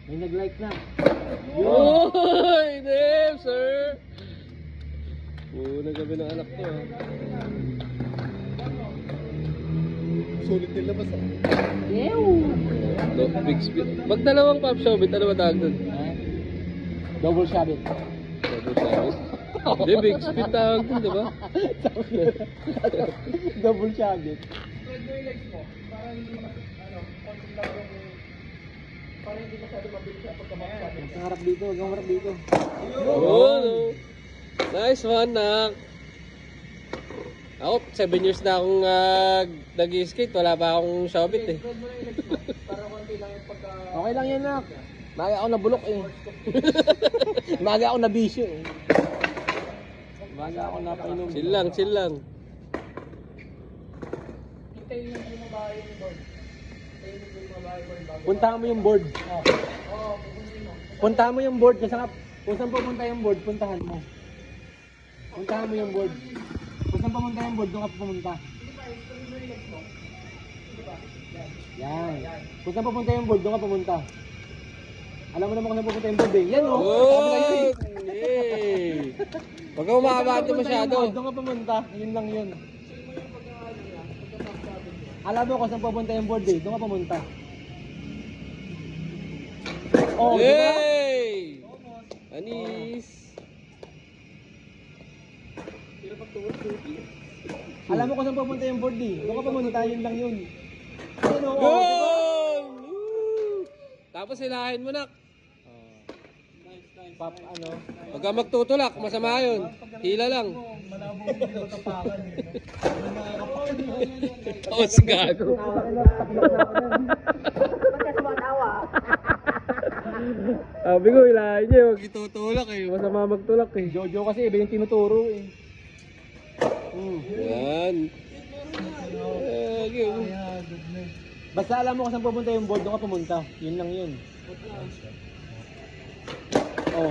May nag-like na. Oy, damn, sir. Unang gabi ng anak ko. Sulit din labas ah. No, big speed. Magdalawang pop showbit, ano ba tawag doon? Double shabit. Double showbit. Hindi, big speed tawag doon, di ba? Double shabit. Spread mo yung legs mo. Para hindi konting lang yung... Para hindi masyado mabilis siya pagkamakasabit. Huwag kang harap dito, huwag kang harap dito. Oh, no. Nice one, nak. Ako, 7 years na akong nag-skate. Wala pa akong showbit eh. Spread mo na yung legs mo. Para konti lang yung pagka... Okay lang yan, nak. Maga ako nabulok eh. Maga ako nabisyo eh. Maga ako napainom. Chill lang, chill lang. Hintayin yung bumaba yung board. Hintayin yung bumaba yung board bago. Puntahan mo yung board. Oo, pupuntin mo. Puntahan mo yung board. Kasi kung saan pupunta yung board, puntahan mo. Puntahan mo yung board. Kung saan pumunta yung board, doon ka pumunta. Yan. Kung saan pupunta yung board, doon ka pumunta. Alam mo naman kung saan pupunta yung board eh. Yan o. Oh! Yay! Huwag kang umakabati masyado. Doon ka pumunta. Yun lang yun. Alam mo kung saan pupunta yung board eh. Doon ka pumunta. Oh, di ba? Yay! Anis! Alam mo kung saan pupunta yung board eh. Doon ka pumunta. Yun lang yun. Ano, oh, di ba? Goal! Woo! Tapos hilahin mo, nak. Pop, ano? Huwag kang magtutulak, masama yun. Hila lang. Malabong yung matapakan eh. Tapos gago. Sabi ko, hilahin niya. Huwag itutulak eh. Masama magtulak eh. Jojo kasi iba yung tinuturo eh. Yan. Basta alam mo kung saan pupunta yung board, doon ka pumunta. Yun lang yun. Oh.